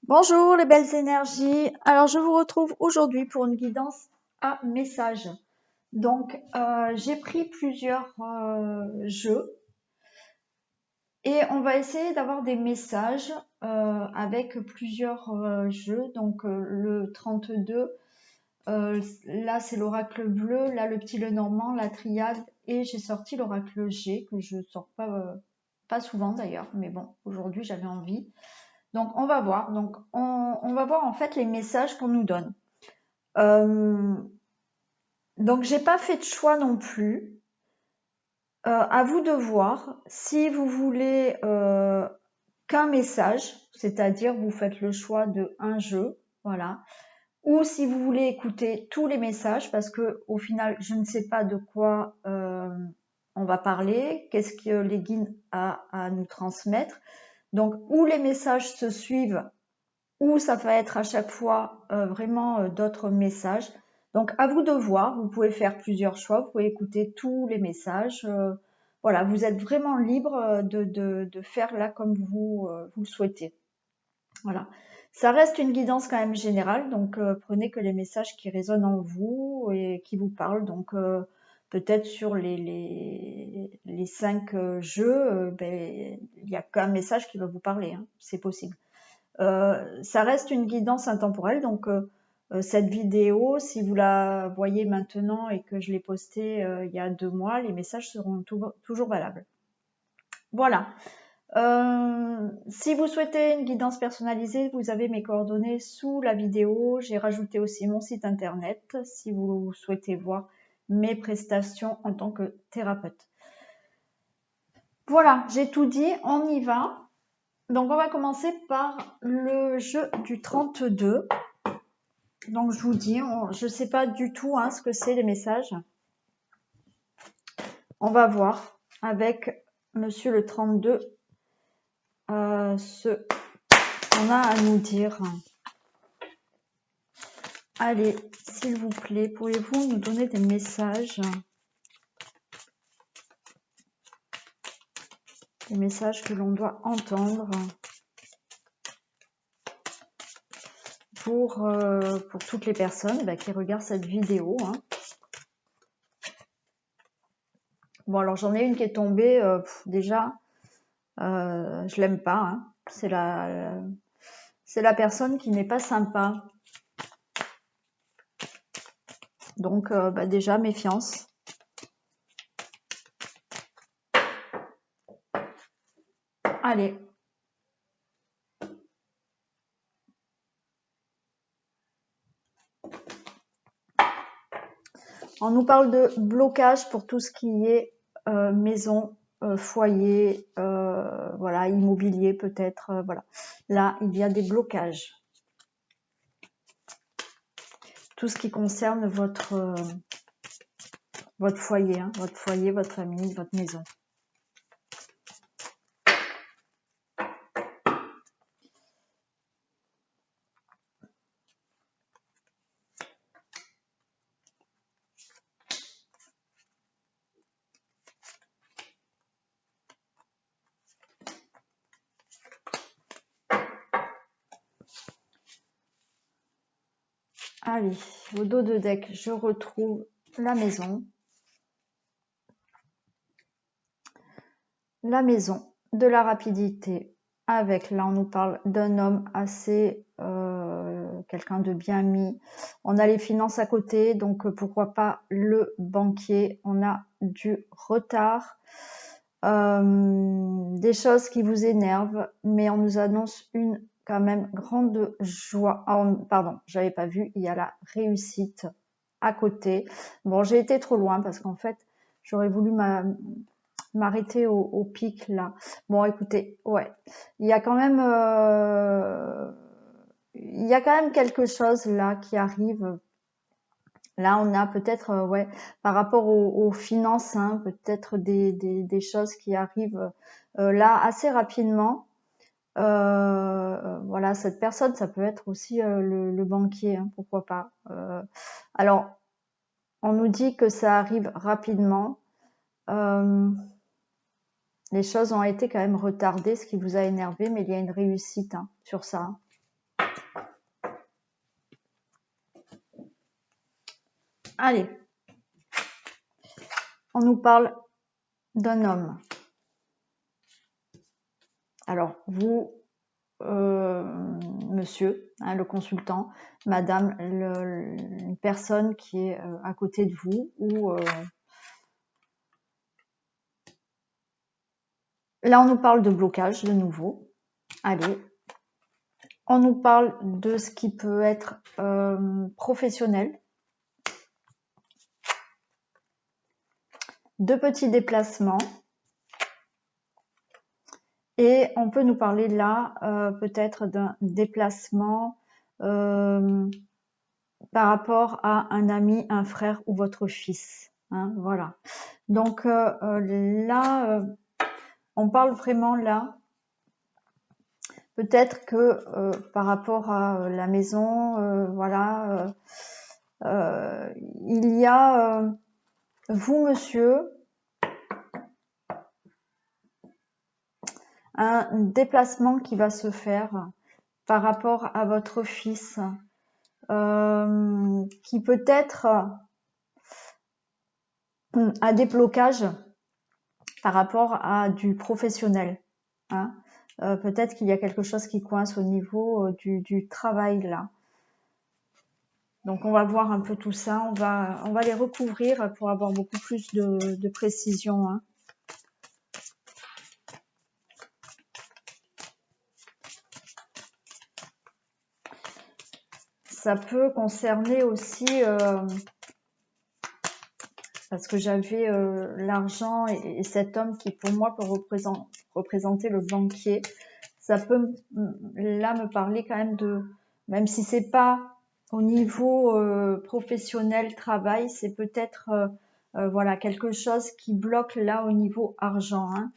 Bonjour les belles énergies. Alors je vous retrouve aujourd'hui pour une guidance à message. Donc j'ai pris plusieurs jeux et on va essayer d'avoir des messages avec plusieurs jeux. Donc le 32, là c'est l'oracle bleu, là le petit Lenormand, la triade et j'ai sorti l'oracle G que je sors pas souvent d'ailleurs, mais bon aujourd'hui j'avais envie. Donc on va voir. Donc on va voir en fait les messages qu'on nous donne. Donc j'ai pas fait de choix non plus. À vous de voir si vous voulez qu'un message, c'est-à-dire vous faites le choix de un jeu, voilà, ou si vous voulez écouter tous les messages, parce que au final je ne sais pas de quoi on va parler, qu'est-ce que les guides a à nous transmettre. Donc ou les messages se suivent ou ça va être à chaque fois vraiment d'autres messages. Donc à vous de voir, vous pouvez faire plusieurs choix, vous pouvez écouter tous les messages. Voilà, vous êtes vraiment libre de faire là comme vous le souhaitez. Voilà. Ça reste une guidance quand même générale, donc prenez que les messages qui résonnent en vous et qui vous parlent. Donc peut-être sur les 5 jeux, ben, il n'y a qu'un message qui va vous parler, hein, c'est possible. Ça reste une guidance intemporelle, donc cette vidéo, si vous la voyez maintenant et que je l'ai postée il y a 2 mois, les messages seront toujours valables. Voilà. Si vous souhaitez une guidance personnalisée, vous avez mes coordonnées sous la vidéo. J'ai rajouté aussi mon site internet si vous souhaitez voir mes prestations en tant que thérapeute. Voilà, j'ai tout dit, on y va. Donc on va commencer par le jeu du 32. Donc je vous dis, je ne sais pas du tout ce que c'est les messages. On va voir avec Monsieur le 32 ce qu'on a à nous dire. Allez, s'il vous plaît, pourriez-vous nous donner des messages? Des messages que l'on doit entendre pour toutes les personnes qui regardent cette vidéo. Bon, alors j'en ai une qui est tombée, déjà, je l'aime pas. C'est la personne qui n'est pas sympa. Donc déjà, méfiance. Allez. On nous parle de blocage pour tout ce qui est maison, foyer, voilà, immobilier peut-être. Voilà. Là, il y a des blocages. Tout ce qui concerne votre foyer, votre famille, votre maison. Allez, au dos de deck, je retrouve la maison. La maison, de la rapidité, avec, là on nous parle d'un homme assez, quelqu'un de bien mis. On a les finances à côté, donc pourquoi pas le banquier. On a du retard, des choses qui vous énervent, mais on nous annonce une quand même grande joie. Pardon, j'avais pas vu, il y a la réussite à côté. Bon, j'ai été trop loin parce qu'en fait, j'aurais voulu m'arrêter au pic là. Bon, écoutez, ouais, il y a quand même quelque chose là qui arrive. Là, on a peut-être ouais, par rapport aux finances, peut-être des choses qui arrivent là assez rapidement. Voilà, cette personne, ça peut être aussi le banquier, pourquoi pas. Alors, on nous dit que ça arrive rapidement. Les choses ont été quand même retardées, ce qui vous a énervé, mais il y a une réussite sur ça. Allez, on nous parle d'un homme. Alors, vous, monsieur, hein, le consultant, madame, une personne qui est à côté de vous, ou là, on nous parle de blocage de nouveau. Allez, on nous parle de ce qui peut être professionnel, de petits déplacements, et on peut nous parler là peut-être d'un déplacement par rapport à un ami, un frère ou votre fils. Hein, voilà. Donc là, on parle vraiment là, peut-être que par rapport à la maison, voilà, il y a vous, monsieur, un déplacement qui va se faire par rapport à votre fils, qui peut-être a des blocages par rapport à du professionnel. Hein. Peut-être qu'il y a quelque chose qui coince au niveau du travail là. Donc on va voir un peu tout ça, on va les recouvrir pour avoir beaucoup plus de précision. Hein. Ça peut concerner aussi, parce que j'avais l'argent et cet homme qui pour moi peut représenter le banquier. Ça peut là me parler quand même de, même si c'est pas au niveau professionnel, travail, c'est peut-être voilà, quelque chose qui bloque là au niveau argent. Hein.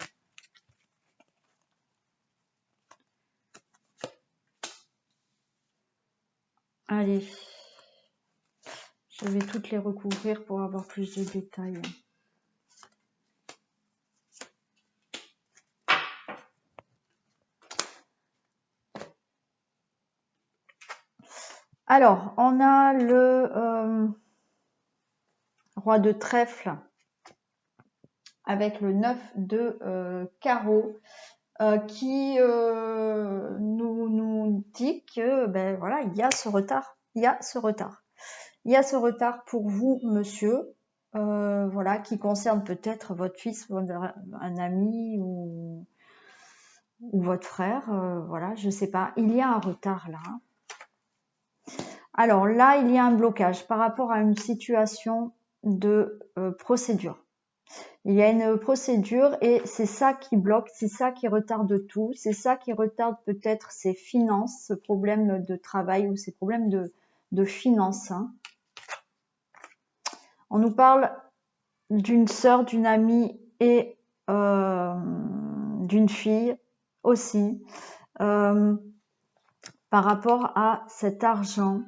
Allez, je vais toutes les recouvrir pour avoir plus de détails. Alors, on a le roi de trèfle avec le 9 de carreau qui nous dit que ben voilà, il y a ce retard, il y a ce retard pour vous, monsieur, voilà, qui concerne peut-être votre fils, un ami ou votre frère, voilà, je sais pas, il y a un retard là. Alors là, il y a un blocage par rapport à une situation de procédure. Il y a une procédure et c'est ça qui bloque, c'est ça qui retarde tout, c'est ça qui retarde peut-être ses finances, ce problème de travail ou ces problèmes de finances. Hein. On nous parle d'une sœur, d'une amie et d'une fille aussi par rapport à cet argent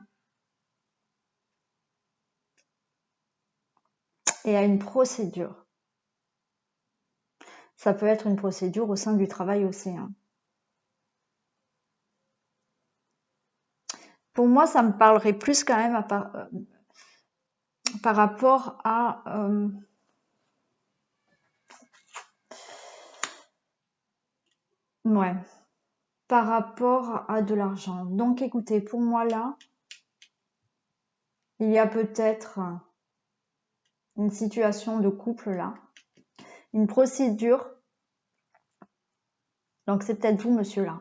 et à une procédure. Ça peut être une procédure au sein du travail aussi. Hein. Pour moi, ça me parlerait plus quand même par rapport à ouais, par rapport à de l'argent. Donc écoutez, pour moi là, il y a peut-être une situation de couple là, une procédure. Donc c'est peut-être vous, monsieur là.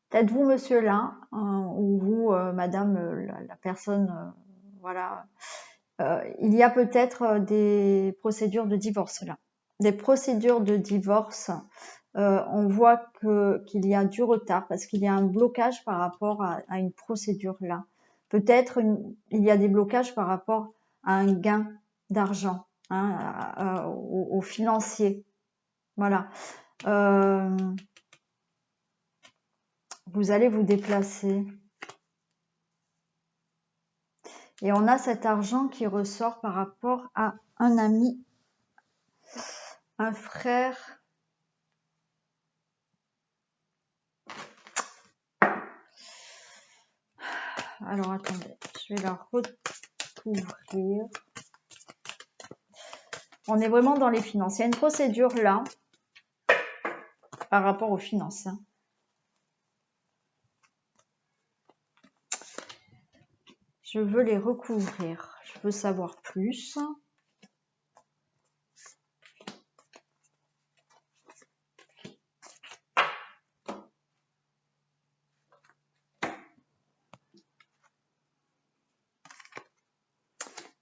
Peut-être vous, monsieur là, ou vous, madame, la personne, voilà. Il y a peut-être des procédures de divorce là. Des procédures de divorce, on voit qu'il y a du retard parce qu'il y a un blocage par rapport à une procédure là. Peut-être il y a des blocages par rapport à un gain d'argent, hein, au financier. Voilà. Vous allez vous déplacer. Et on a cet argent qui ressort par rapport à un ami, un frère. Alors attendez, je vais la recouvrir. On est vraiment dans les finances. Il y a une procédure là, par rapport aux finances. Hein. Je veux les recouvrir. Je veux savoir plus.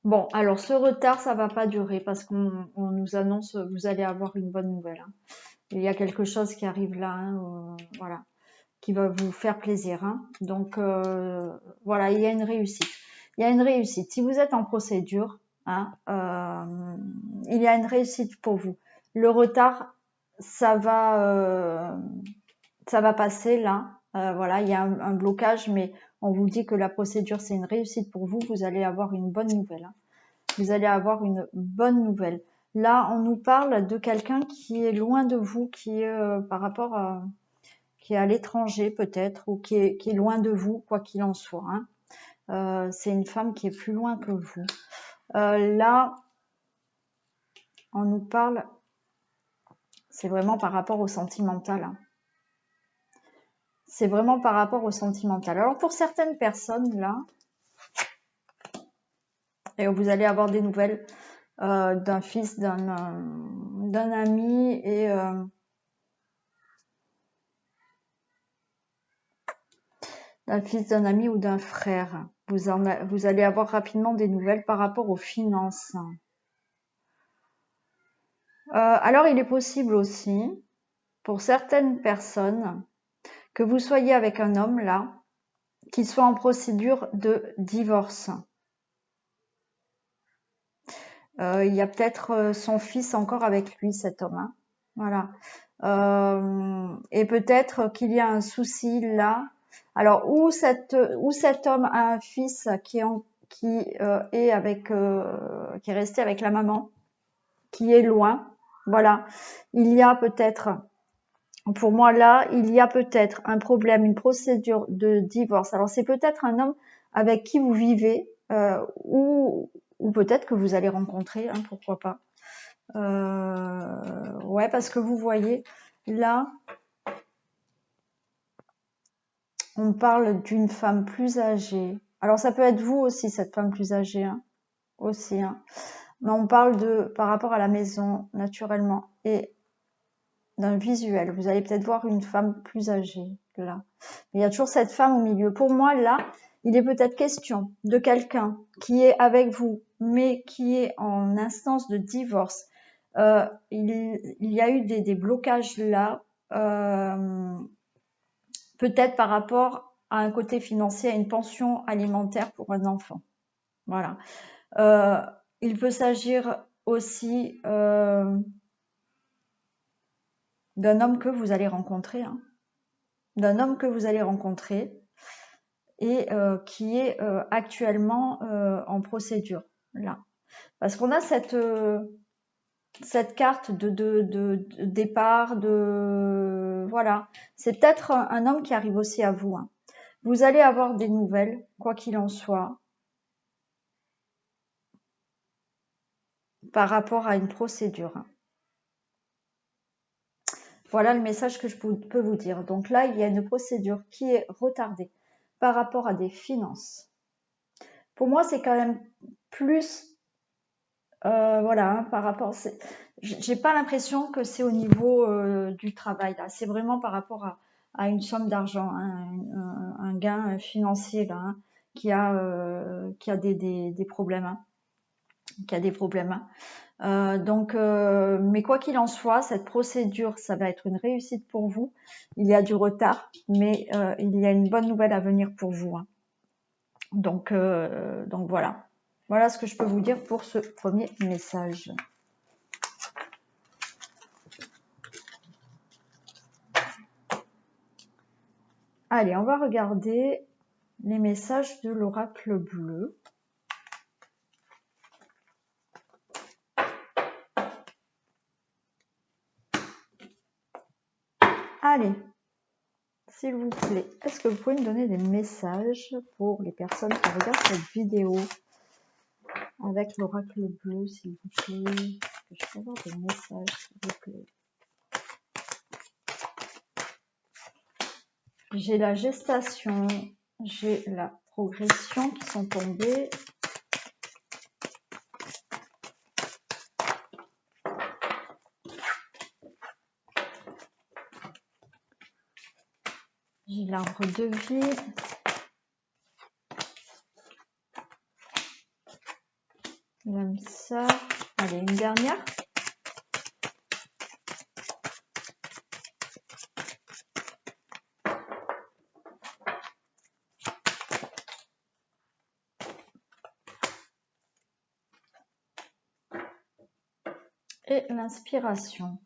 Bon, alors ce retard, ça va pas durer parce qu'on nous annonce, vous allez avoir une bonne nouvelle. Hein. Il y a quelque chose qui arrive là, hein, voilà, qui va vous faire plaisir. Hein. Donc voilà, il y a une réussite. Il y a une réussite. Si vous êtes en procédure, hein, il y a une réussite pour vous. Le retard, ça va passer là. Voilà, il y a un blocage, mais on vous dit que la procédure, c'est une réussite pour vous. Vous allez avoir une bonne nouvelle. Hein. Vous allez avoir une bonne nouvelle. Là, on nous parle de quelqu'un qui est loin de vous, qui est par rapport à, qui est à l'étranger peut-être, ou qui est loin de vous, quoi qu'il en soit. Hein. C'est une femme qui est plus loin que vous. Là, on nous parle, c'est vraiment par rapport au sentimental. Hein. C'est vraiment par rapport au sentimental. Alors pour certaines personnes, là, et vous allez avoir des nouvelles d'un fils, d'un ami et d'un fils, d'un ami ou d'un frère. Vous allez avoir rapidement des nouvelles par rapport aux finances. Alors il est possible aussi, pour certaines personnes, que vous soyez avec un homme là, qui soit en procédure de divorce. Il y a peut-être son fils encore avec lui, cet homme. Hein. Voilà. Et peut-être qu'il y a un souci là. Alors, où cet homme a un fils qui est resté avec la maman, qui est loin. Voilà. Il y a peut-être, pour moi là, il y a peut-être un problème, une procédure de divorce. Alors, c'est peut-être un homme avec qui vous vivez, ou peut-être que vous allez rencontrer, hein, pourquoi pas. Ouais, parce que vous voyez, là, on parle d'une femme plus âgée. Alors, ça peut être vous aussi, cette femme plus âgée, hein, aussi. Hein. Mais on parle par rapport à la maison, naturellement, et d'un visuel. Vous allez peut-être voir une femme plus âgée, là. Mais il y a toujours cette femme au milieu. Pour moi, là, il est peut-être question de quelqu'un qui est avec vous, mais qui est en instance de divorce. Il y a eu des blocages là, peut-être par rapport à un côté financier, à une pension alimentaire pour un enfant. Voilà. Il peut s'agir aussi d'un homme que vous allez rencontrer, hein, d'un homme que vous allez rencontrer et qui est actuellement en procédure là. Parce qu'on a cette carte de départ, voilà. C'est peut-être un homme qui arrive aussi à vous. Hein. Vous allez avoir des nouvelles, quoi qu'il en soit, par rapport à une procédure. Voilà le message que je peux vous dire. Donc là, il y a une procédure qui est retardée par rapport à des finances. Pour moi, c'est quand même plus, voilà, hein, par rapport. J'ai pas l'impression que c'est au niveau du travail. Là, c'est vraiment par rapport à une somme d'argent, hein, un gain financier là, hein, qui a des problèmes, hein, qui a des problèmes. Hein. Donc, mais quoi qu'il en soit, cette procédure, ça va être une réussite pour vous. Il y a du retard, mais il y a une bonne nouvelle à venir pour vous. Hein. Donc voilà. Voilà ce que je peux vous dire pour ce premier message. Allez, on va regarder les messages de l'oracle bleu. Allez, s'il vous plaît, est-ce que vous pouvez me donner des messages pour les personnes qui regardent cette vidéo avec l'oracle bleu, s'il vous plaît? que je peux avoir des messages, s'il vous plaît? J'ai la gestation, j'ai la progression qui sont tombées. J'ai l'arbre de vie. L'âme sœur. Allez, une dernière. Et l'inspiration.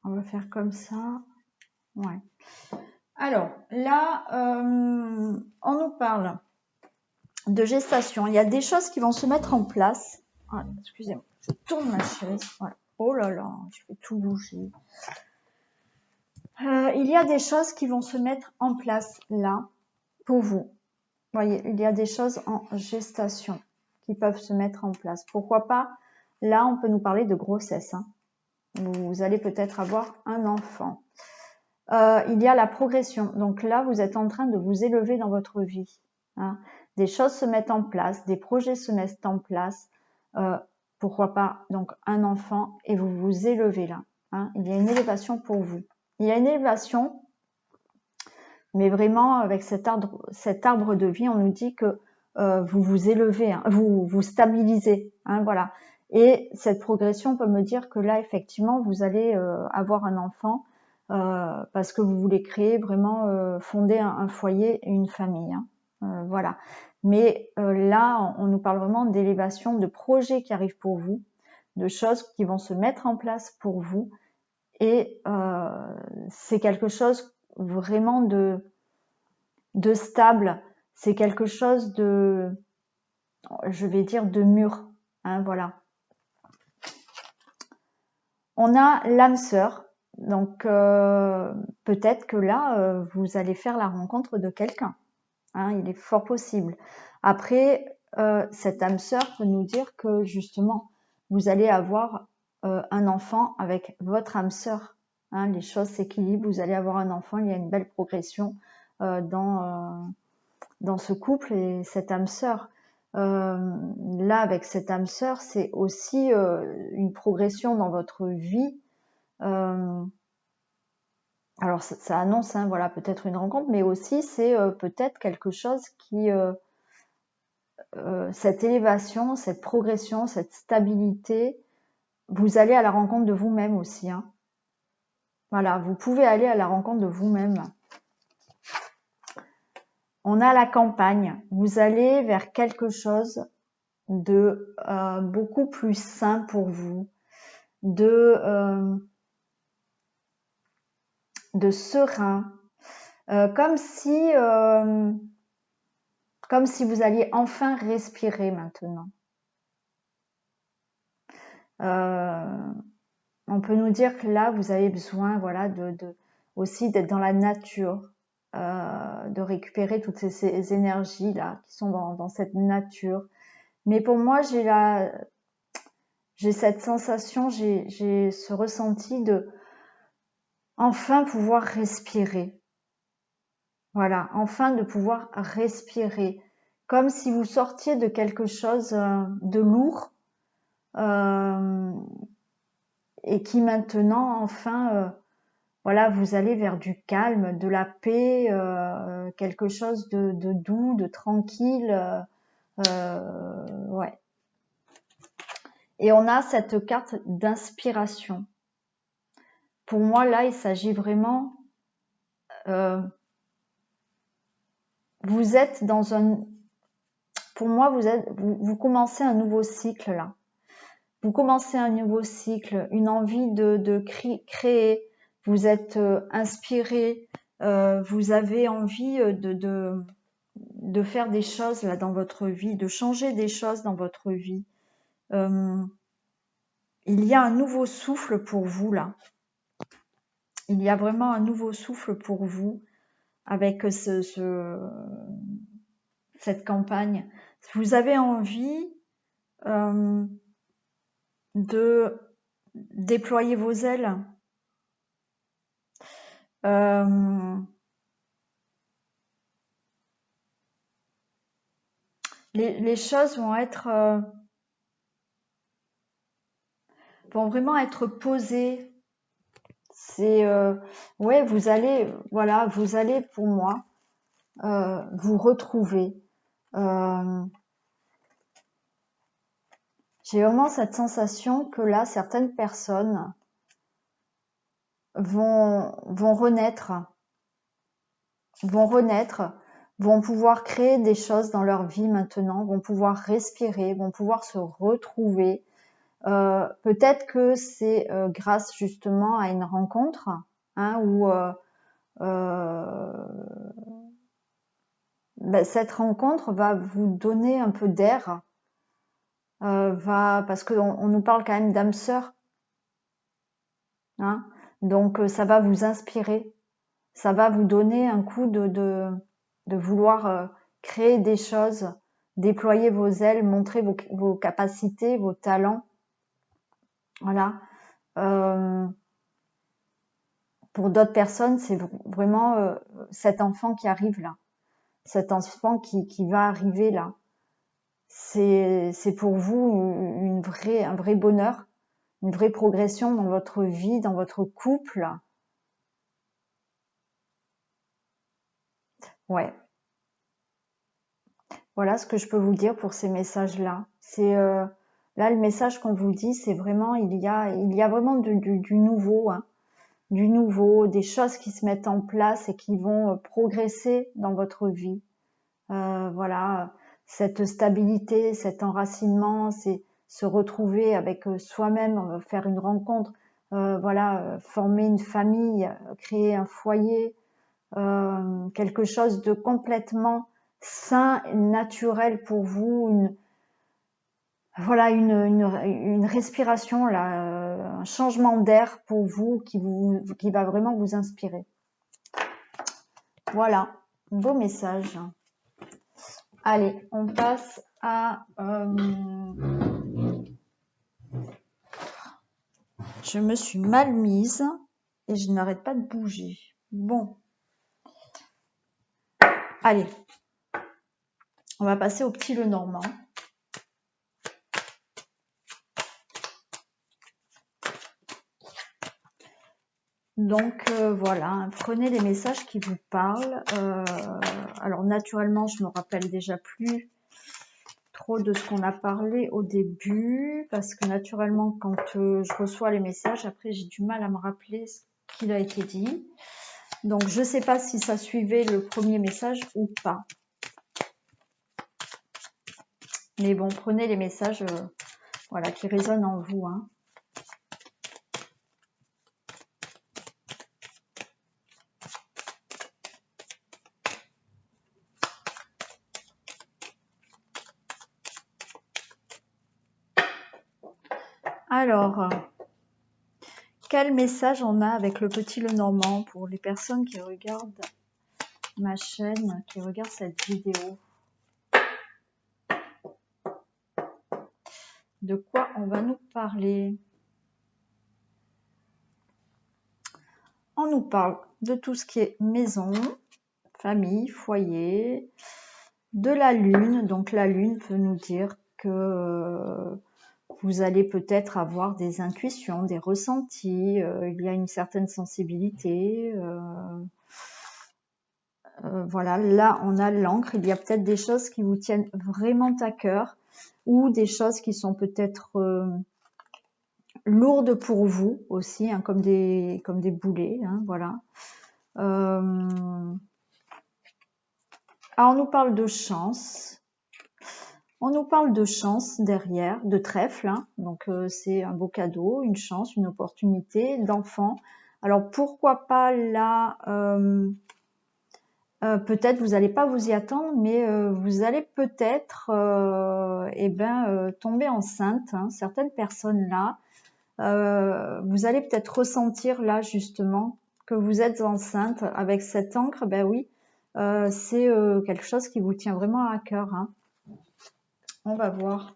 On va faire comme ça. Ouais. Alors, là, on nous parle de gestation. Il y a des choses qui vont se mettre en place. Ah, excusez-moi, je tourne ma chaise. Voilà. Oh là là, je vais tout bouger. Il y a des choses qui vont se mettre en place là pour vous. Vous voyez, il y a des choses en gestation qui peuvent se mettre en place. Pourquoi pas? Là, on peut nous parler de grossesse. Hein. Vous allez peut-être avoir un enfant. Il y a la progression. Donc là, vous êtes en train de vous élever dans votre vie. Hein. Des choses se mettent en place, des projets se mettent en place. Pourquoi pas donc un enfant et vous vous élevez là. Hein. Il y a une élévation pour vous. Il y a une élévation, mais vraiment avec cet arbre de vie, on nous dit que vous vous élevez, hein, vous vous stabilisez. Hein, voilà. Et cette progression peut me dire que là, effectivement, vous allez avoir un enfant parce que vous voulez créer vraiment, fonder un foyer et une famille. Hein. Voilà. Mais là, on nous parle vraiment d'élévation, de projets qui arrivent pour vous, de choses qui vont se mettre en place pour vous. Et c'est quelque chose vraiment de stable. C'est quelque chose de, je vais dire, de mûr. Hein, voilà. On a l'âme sœur. Donc, peut-être que là, vous allez faire la rencontre de quelqu'un. Hein, il est fort possible. Après, cette âme sœur peut nous dire que, justement, vous allez avoir un enfant avec votre âme sœur. Hein, les choses s'équilibrent, vous allez avoir un enfant, il y a une belle progression dans ce couple et cette âme sœur. Là, avec cette âme sœur, c'est aussi une progression dans votre vie. Alors, ça annonce, hein, voilà, peut-être une rencontre, mais aussi c'est peut-être quelque chose qui, cette élévation, cette progression, cette stabilité, vous allez à la rencontre de vous-même aussi. Hein. Voilà, vous pouvez aller à la rencontre de vous-même. On a la campagne. Vous allez vers quelque chose de beaucoup plus sain pour vous, de serein, comme si vous alliez enfin respirer maintenant. On peut nous dire que là, vous avez besoin, voilà, aussi d'être dans la nature, de récupérer toutes ces énergies là qui sont dans cette nature. Mais pour moi, j'ai cette sensation, j'ai ce ressenti de enfin pouvoir respirer. Voilà, enfin de pouvoir respirer, comme si vous sortiez de quelque chose de lourd et qui maintenant, enfin, voilà, vous allez vers du calme, de la paix, quelque chose de doux, de tranquille. Ouais. Et on a cette carte d'inspiration. Pour moi, là, il s'agit vraiment... vous êtes dans un... Pour moi, vous commencez un nouveau cycle, là. Vous commencez un nouveau cycle, une envie de créer. Vous êtes inspiré, vous avez envie de faire des choses là dans votre vie, de changer des choses dans votre vie. Il y a un nouveau souffle pour vous là. Il y a vraiment un nouveau souffle pour vous. avec cette campagne. Vous avez envie de déployer vos ailes. Les choses vont vraiment être posées. C'est ouais, vous allez pour moi vous retrouver. J'ai vraiment cette sensation que là, certaines personnes vont renaître, vont pouvoir créer des choses dans leur vie maintenant, vont pouvoir respirer, vont pouvoir se retrouver. Peut-être que c'est grâce justement à une rencontre, hein, où cette rencontre va vous donner un peu d'air, parce qu'on nous parle quand même d'âme sœur, hein, donc ça va vous inspirer, ça va vous donner un coup de vouloir créer des choses, déployer vos ailes, montrer vos capacités, vos talents, voilà. Pour d'autres personnes, c'est vraiment cet enfant qui arrive là, cet enfant qui va arriver là. C'est pour vous un vrai bonheur, une vraie progression dans votre vie, dans votre couple. Ouais. Voilà ce que je peux vous dire pour ces messages-là. C'est là le message qu'on vous dit, c'est vraiment il y a vraiment du nouveau, hein, du nouveau, des choses qui se mettent en place et qui vont progresser dans votre vie. Voilà, cette stabilité, cet enracinement, c'est se retrouver avec soi-même, faire une rencontre, voilà, former une famille, créer un foyer, quelque chose de complètement sain, naturel pour vous, voilà, une respiration là, un changement d'air pour vous qui va vraiment vous inspirer. Voilà, beau message. Allez, on passe à... je me suis mal mise et je n'arrête pas de bouger. Bon. Allez. On va passer au petit Lenormand. Donc voilà, prenez les messages qui vous parlent. Alors naturellement, je me rappelle déjà plus trop de ce qu'on a parlé au début, parce que naturellement, quand je reçois les messages, après j'ai du mal à me rappeler ce qu'il a été dit. Donc je ne sais pas si ça suivait le premier message ou pas. Mais bon, prenez les messages voilà, qui résonnent en vous, hein. Alors, quel message on a avec le petit Lenormand pour les personnes qui regardent ma chaîne, qui regardent cette vidéo? De quoi on va nous parler? On nous parle de tout ce qui est maison, famille, foyer, de la lune. Donc la lune peut nous dire que vous allez peut-être avoir des intuitions, des ressentis, il y a une certaine sensibilité. Voilà, là on a l'encre, il y a peut-être des choses qui vous tiennent vraiment à cœur ou des choses qui sont peut-être lourdes pour vous aussi, hein, comme des boulets, hein, voilà. Alors on nous parle de chance. On nous parle de chance derrière, de trèfle, hein. Donc c'est un beau cadeau, une chance, une opportunité d'enfant. Alors pourquoi pas là, peut-être vous n'allez pas vous y attendre, mais vous allez peut-être tomber enceinte, hein. Certaines personnes là, vous allez peut-être ressentir là justement que vous êtes enceinte avec cette encre. Ben oui, c'est quelque chose qui vous tient vraiment à cœur, hein. On va voir.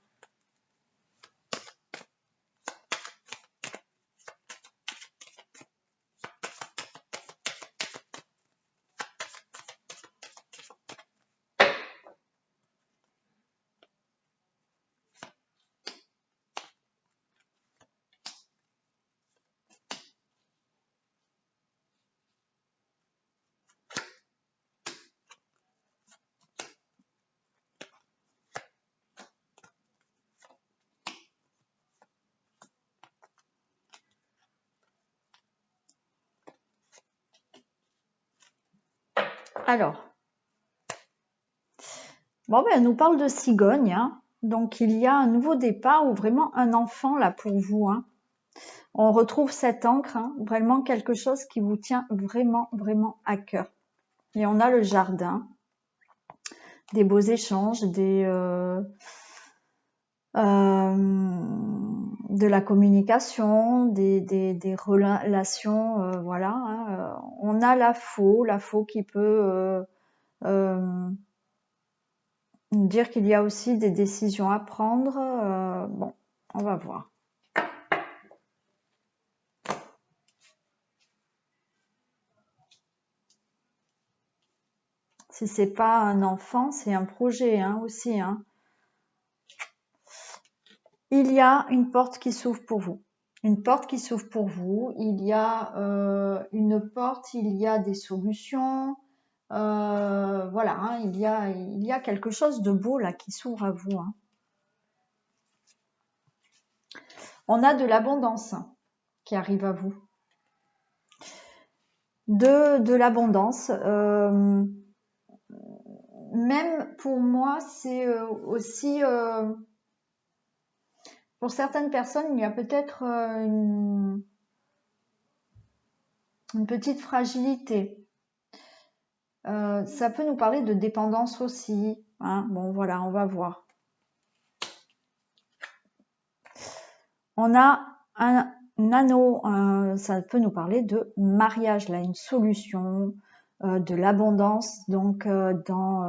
Alors, bon, ben, elle nous parle de cigogne, hein. Donc, il y a un nouveau départ ou vraiment un enfant là pour vous, hein. On retrouve cette encre, hein, vraiment quelque chose qui vous tient vraiment, vraiment à cœur. Et on a le jardin, des beaux échanges, de la communication, des relations, voilà, hein. On a la faux qui peut dire qu'il y a aussi des décisions à prendre. Bon, on va voir. Si c'est pas un enfant, c'est un projet, hein, aussi, hein. Il y a une porte qui s'ouvre pour vous. Une porte qui s'ouvre pour vous. Il y a une porte, il y a des solutions. Voilà, hein, il y a quelque chose de beau là qui s'ouvre à vous, hein. On a de l'abondance qui arrive à vous. De l'abondance. Même pour moi, c'est aussi... pour certaines personnes, il y a peut-être une petite fragilité. Ça peut nous parler de dépendance aussi, hein. Bon, voilà, on va voir. On a un anneau, ça peut nous parler de mariage, là, une solution, de l'abondance, donc dans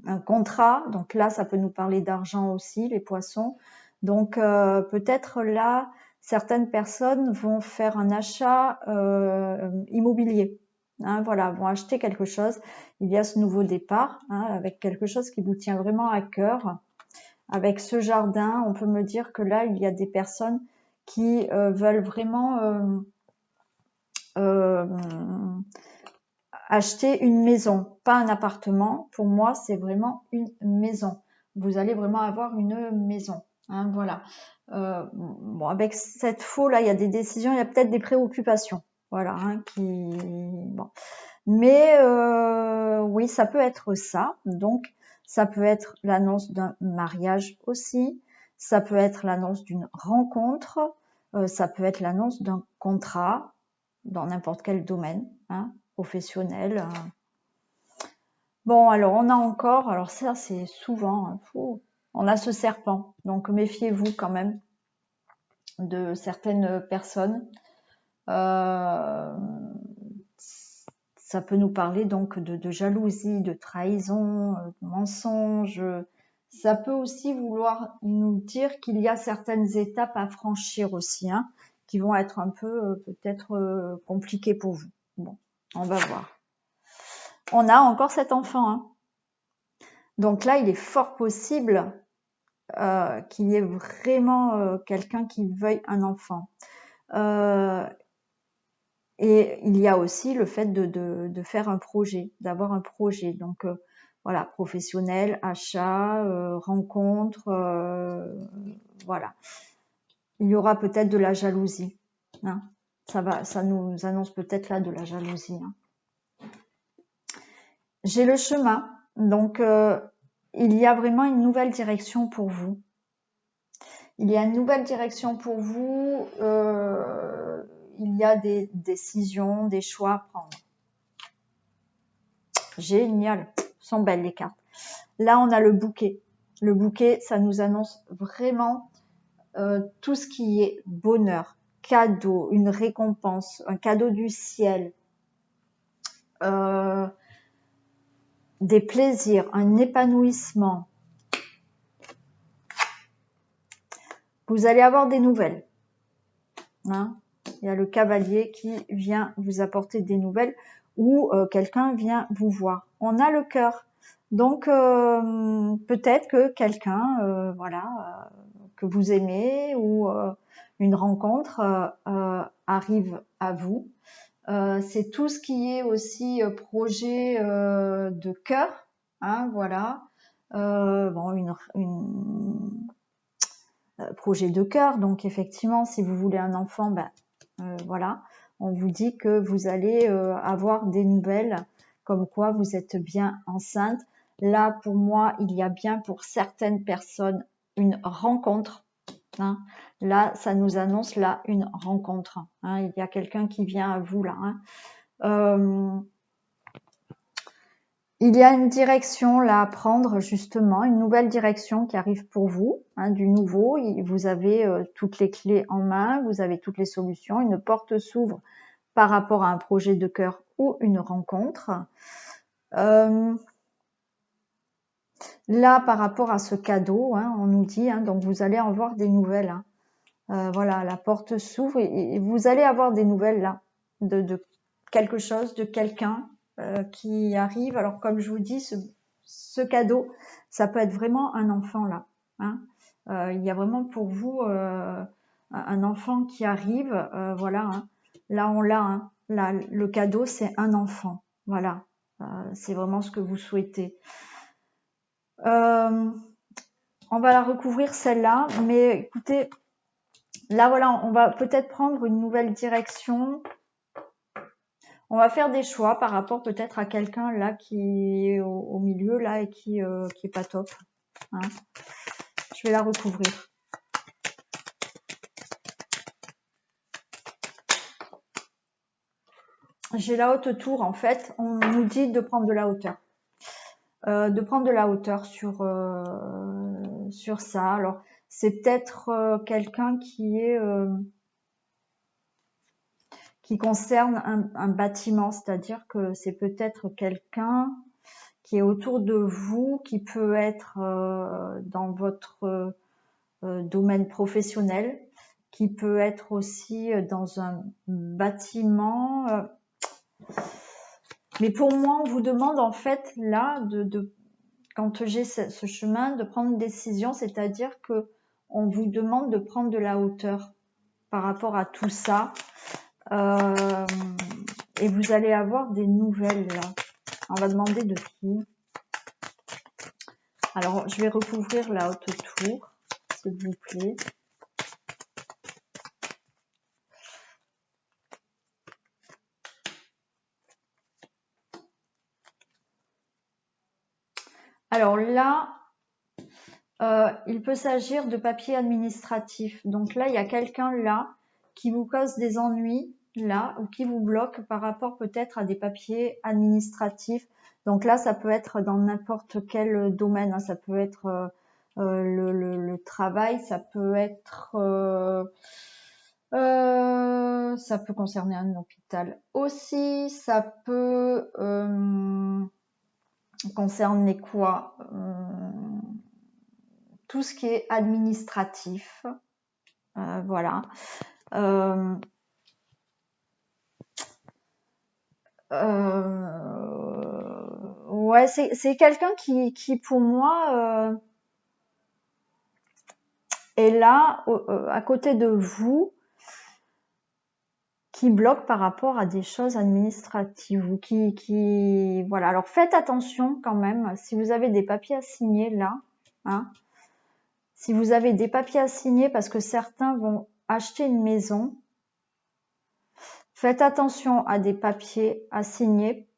un contrat. Donc là, ça peut nous parler d'argent aussi, les poissons. Donc peut-être là, certaines personnes vont faire un achat immobilier. Hein, voilà, vont acheter quelque chose. Il y a ce nouveau départ, hein, avec quelque chose qui vous tient vraiment à cœur. Avec ce jardin, on peut me dire que là, il y a des personnes qui veulent vraiment acheter une maison, pas un appartement. Pour moi, c'est vraiment une maison. Vous allez vraiment avoir une maison, hein, voilà. Bon, avec cette faux là, il y a des décisions, il y a peut-être des préoccupations, voilà, hein, bon. Mais oui, ça peut être ça. Donc, ça peut être l'annonce d'un mariage aussi. Ça peut être l'annonce d'une rencontre. Ça peut être l'annonce d'un contrat dans n'importe quel domaine, hein, professionnel. Bon, alors on a encore, alors ça c'est souvent, hein, on a ce serpent. Donc méfiez-vous quand même de certaines personnes. Ça peut nous parler donc de jalousie, de trahison, de mensonge. Ça peut aussi vouloir nous dire qu'il y a certaines étapes à franchir aussi, hein, qui vont être un peu peut-être compliquées pour vous. Bon, on va voir. On a encore cet enfant, hein. Donc là, il est fort possible qu'il y ait vraiment quelqu'un qui veuille un enfant. Et il y a aussi le fait de faire un projet, d'avoir un projet. Donc voilà, professionnel, achat, rencontre, voilà. Il y aura peut-être de la jalousie, hein. Ça nous annonce peut-être là de la jalousie, hein. J'ai le chemin, donc il y a vraiment une nouvelle direction pour vous. Il y a une nouvelle direction pour vous. Il y a des décisions, des choix à prendre. Génial, sont belles les cartes. Là, on a le bouquet. Le bouquet, ça nous annonce vraiment tout ce qui est bonheur, cadeau, une récompense, un cadeau du ciel. des plaisirs, un épanouissement. Vous allez avoir des nouvelles. Hein. Il y a le cavalier qui vient vous apporter des nouvelles ou quelqu'un vient vous voir. On a le cœur. Donc peut-être que quelqu'un, voilà, que vous aimez ou une rencontre arrive à vous. C'est tout ce qui est aussi projet de cœur, hein, voilà. Bon, projet de cœur. Donc effectivement, si vous voulez un enfant, ben voilà, on vous dit que vous allez avoir des nouvelles comme quoi vous êtes bien enceinte. Là, pour moi, il y a bien pour certaines personnes une rencontre. Hein. Là, ça nous annonce là une rencontre. Hein. Il y a quelqu'un qui vient à vous là. Hein. Il y a une direction là à prendre justement, une nouvelle direction qui arrive pour vous, hein, du nouveau. Vous avez toutes les clés en main, vous avez toutes les solutions. Une porte s'ouvre par rapport à un projet de cœur ou une rencontre. Là, par rapport à ce cadeau, hein, on nous dit, hein, donc vous allez en voir des nouvelles. Hein. Voilà, la porte s'ouvre et vous allez avoir des nouvelles là, de quelque chose, de quelqu'un qui arrive. Alors comme je vous dis, ce cadeau, ça peut être vraiment un enfant là. Hein. Il y a vraiment pour vous un enfant qui arrive. Voilà, hein. Là on l'a. Hein. Là, le cadeau, c'est un enfant. Voilà, c'est vraiment ce que vous souhaitez. On va la recouvrir celle-là, mais écoutez, là voilà, on va peut-être prendre une nouvelle direction. On va faire des choix par rapport peut-être à quelqu'un là qui est au milieu là et qui est pas top. Hein. Je vais la recouvrir. J'ai la haute tour en fait. On nous dit de prendre de la hauteur. De prendre de la hauteur sur ça. Alors c'est peut-être quelqu'un qui est qui concerne un bâtiment, c'est-à-dire que c'est peut-être quelqu'un qui est autour de vous, qui peut être dans votre domaine professionnel, qui peut être aussi dans un bâtiment. Mais pour moi, on vous demande en fait là, quand j'ai ce chemin, de prendre une décision, c'est-à-dire que on vous demande de prendre de la hauteur par rapport à tout ça. Et vous allez avoir des nouvelles là. On va demander de qui. Alors, je vais recouvrir la haute tour, s'il vous plaît. Alors là, il peut s'agir de papiers administratifs. Donc là, il y a quelqu'un là qui vous cause des ennuis là ou qui vous bloque par rapport peut-être à des papiers administratifs. Donc là, ça peut être dans n'importe quel domaine. Hein. Ça peut être le travail, ça peut être ça peut concerner un hôpital aussi, ça peut concerner quoi tout ce qui est administratif. Voilà. Ouais, c'est quelqu'un qui pour moi est là à côté de vous, qui bloque par rapport à des choses administratives ou qui voilà. Alors faites attention quand même si vous avez des papiers à signer là. Hein, si vous avez des papiers à signer parce que certains vont acheter une maison, faites attention à des papiers à signer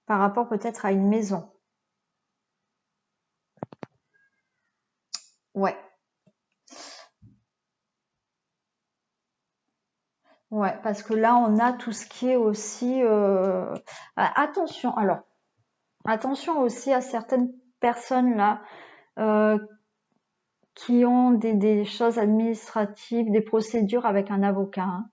par rapport peut-être à une maison. Ouais. Ouais, parce que là, on a tout ce qui est aussi... attention, alors, attention aussi à certaines personnes là qui ont des choses administratives, des procédures avec un avocat. Hein.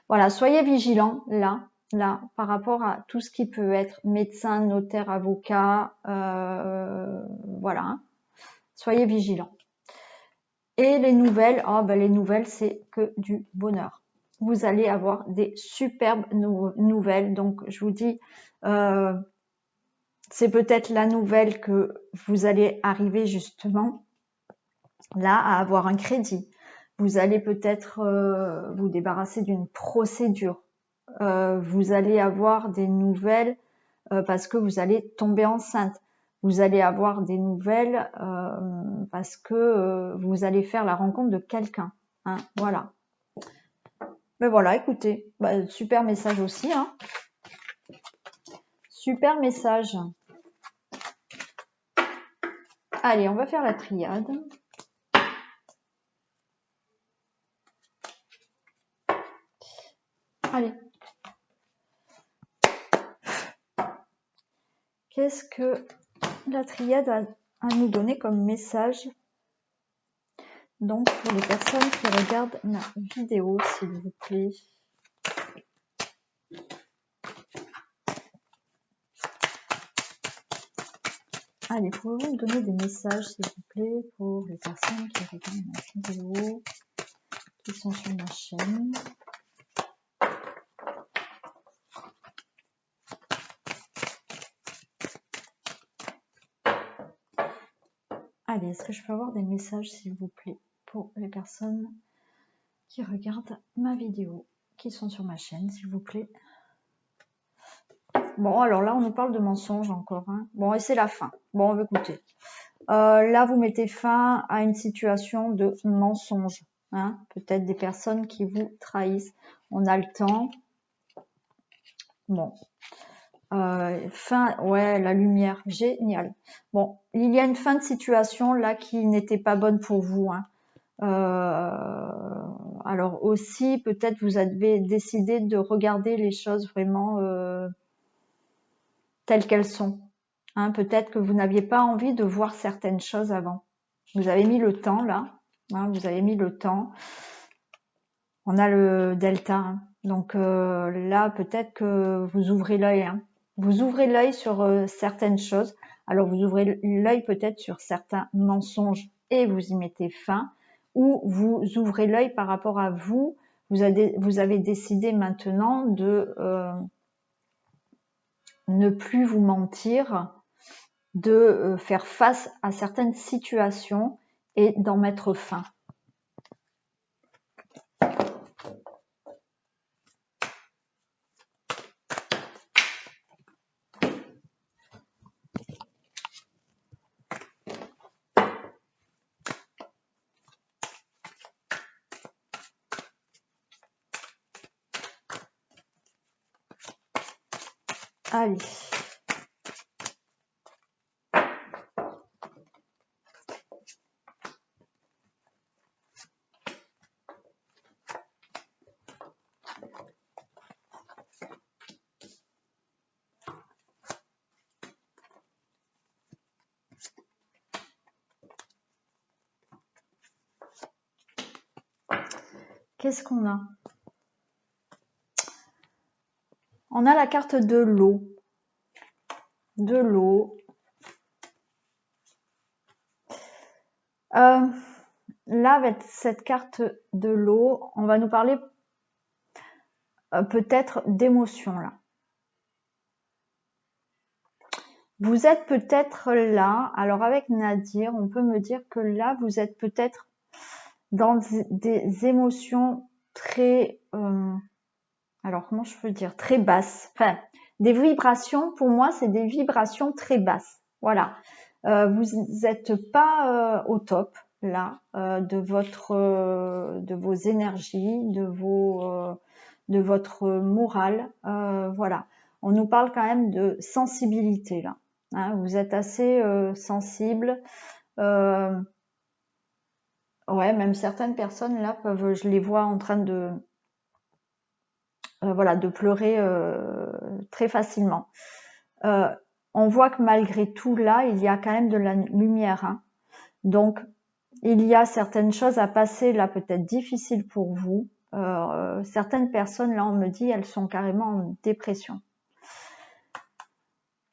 Voilà, soyez vigilants là. là, par rapport à tout ce qui peut être médecin, notaire, avocat, voilà. Hein. Soyez vigilants. Et les nouvelles, les nouvelles, c'est que du bonheur. Vous allez avoir des superbes nouvelles. Donc, je vous dis, c'est peut-être la nouvelle que vous allez arriver justement là à avoir un crédit. Vous allez peut-être vous débarrasser d'une procédure. Vous allez avoir des nouvelles parce que vous allez tomber enceinte. Vous allez avoir des nouvelles parce que vous allez faire la rencontre de quelqu'un. Hein, voilà. Mais voilà, écoutez, super message aussi. Hein. Super message. Allez, on va faire la triade. Allez. Qu'est-ce que la triade a à nous donner comme message? Donc, pour les personnes qui regardent ma vidéo, s'il vous plaît. Allez, pouvez-vous me donner des messages, s'il vous plaît, pour les personnes qui regardent ma vidéo, qui sont sur ma chaîne. Allez, est-ce que je peux avoir des messages, s'il vous plaît, pour les personnes qui regardent ma vidéo, qui sont sur ma chaîne, s'il vous plaît. Bon, alors là, on nous parle de mensonges encore. Hein. Bon, et c'est la fin. Bon, on va écouter. Là, vous mettez fin à une situation de mensonge. Hein. Peut-être des personnes qui vous trahissent. On a le temps. Bon. Fin, ouais, la lumière, génial. Bon, il y a une fin de situation là qui n'était pas bonne pour vous. Hein. Alors aussi, peut-être vous avez décidé de regarder les choses vraiment telles qu'elles sont. Hein, peut-être que vous n'aviez pas envie de voir certaines choses avant. Vous avez mis le temps là. Hein, vous avez mis le temps. On a le delta. Hein. Donc là, peut-être que vous ouvrez l'œil. Hein. Vous ouvrez l'œil sur certaines choses. Alors vous ouvrez l'œil peut-être sur certains mensonges et vous y mettez fin. Ou vous ouvrez l'œil par rapport à vous. Vous avez décidé maintenant de ne plus vous mentir, de faire face à certaines situations et d'en mettre fin. Allez. Qu'est-ce qu'on a? On a la carte de l'eau. De l'eau. Là, avec cette carte de l'eau, on va nous parler peut-être d'émotions là. Vous êtes peut-être là, alors avec Nadir, on peut me dire que là, vous êtes peut-être dans des émotions très, alors comment je peux dire, très basses. Enfin, des vibrations, pour moi, c'est des vibrations très basses. Voilà. Vous n'êtes pas au top là de vos énergies, de votre morale. Voilà. On nous parle quand même de sensibilité là. Hein, vous êtes assez sensible. Ouais, même certaines personnes là peuvent, je les vois en train de voilà, de pleurer très facilement. On voit que malgré tout là, il y a quand même de la lumière. Hein. Donc, il y a certaines choses à passer là peut-être difficiles pour vous. Certaines personnes, là, on me dit, elles sont carrément en dépression.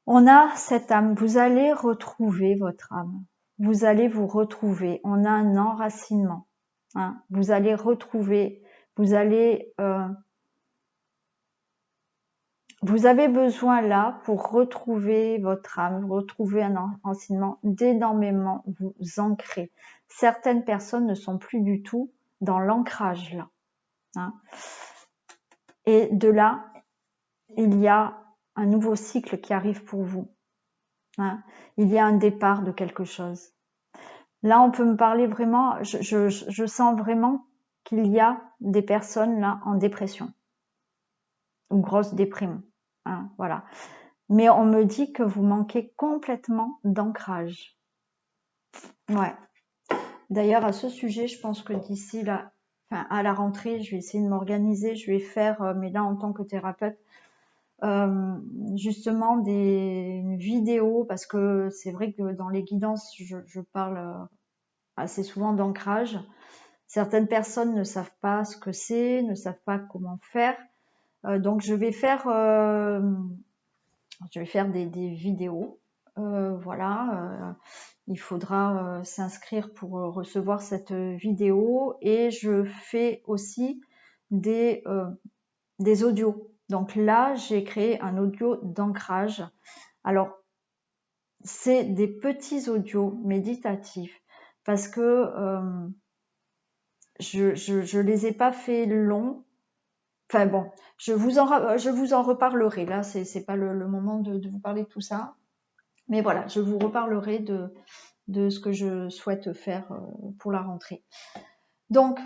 On a cette âme. Vous allez retrouver votre âme. Vous allez vous retrouver. On a un enracinement. Hein. Vous allez retrouver. Vous allez... vous avez besoin là, pour retrouver votre âme, retrouver un enracinement, d'énormément vous ancrer. Certaines personnes ne sont plus du tout dans l'ancrage là. Hein. Et de là, il y a un nouveau cycle qui arrive pour vous. Hein. Il y a un départ de quelque chose. Là, on peut me parler vraiment, je sens vraiment qu'il y a des personnes là en dépression ou grosse déprime. Hein, voilà. Mais on me dit que vous manquez complètement d'ancrage. Ouais. D'ailleurs, à ce sujet, je pense que d'ici là, enfin, à la rentrée, je vais essayer de m'organiser. Je vais faire, mais là en tant que thérapeute, justement une vidéo, parce que c'est vrai que dans les guidances, je parle assez souvent d'ancrage. Certaines personnes ne savent pas ce que c'est, ne savent pas comment faire. Donc je vais faire des vidéos. Voilà. Il faudra s'inscrire pour recevoir cette vidéo. Et je fais aussi des audios. Donc là, j'ai créé un audio d'ancrage. Alors, c'est des petits audios méditatifs parce que je les ai pas fait longs. Enfin bon, je vous en reparlerai. Là, c'est pas le moment de vous parler de tout ça. Mais voilà, je vous reparlerai de ce que je souhaite faire pour la rentrée. Donc,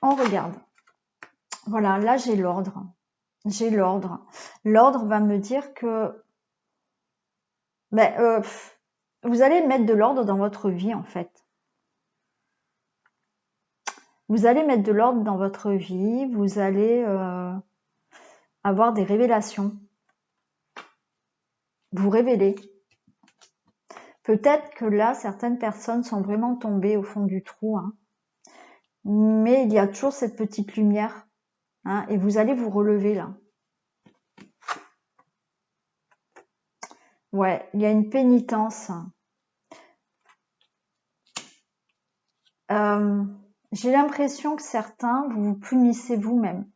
on regarde. Voilà, là j'ai l'ordre. J'ai l'ordre. L'ordre va me dire que vous allez mettre de l'ordre dans votre vie en fait. Vous allez mettre de l'ordre dans votre vie, vous allez avoir des révélations. Vous révélez. Peut-être que là, certaines personnes sont vraiment tombées au fond du trou. Hein. Mais il y a toujours cette petite lumière. Hein, et vous allez vous relever là. Ouais, il y a une pénitence. J'ai l'impression que certains, vous vous punissez vous-même.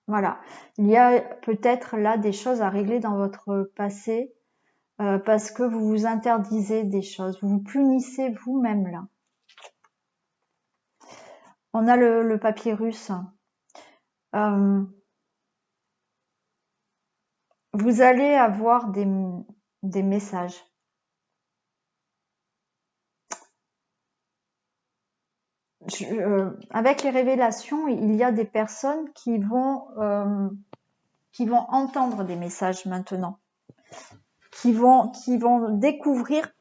Voilà. Il y a peut-être là des choses à régler dans votre passé parce que vous vous interdisez des choses. Vous vous punissez vous-même là. On a le papyrus. Vous allez avoir des messages. Avec les révélations, il y a des personnes qui vont entendre des messages maintenant, qui vont découvrir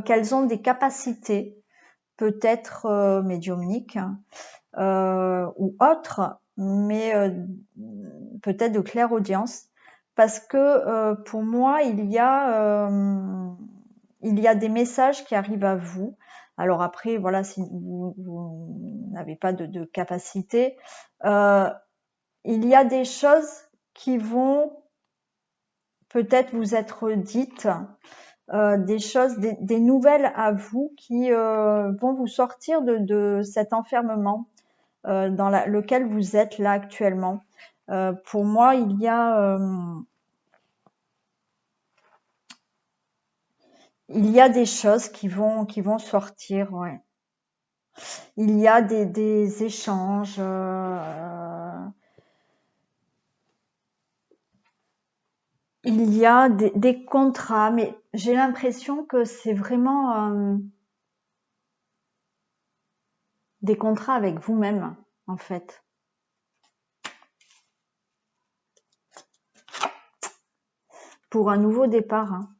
qu'elles ont des capacités, peut-être médiumniques ou autres, mais peut-être de clairaudience, parce que pour moi, il y a des messages qui arrivent à vous. Alors après, voilà, si vous n'avez pas de capacité, il y a des choses qui vont peut-être vous être dites, des choses, des nouvelles à vous qui vont vous sortir de cet enfermement dans lequel vous êtes là actuellement. Pour moi, il y a des choses qui vont sortir, ouais. Il y a des échanges. Il y a des contrats, mais j'ai l'impression que c'est vraiment des contrats avec vous-même, en fait. Pour un nouveau départ. Hein.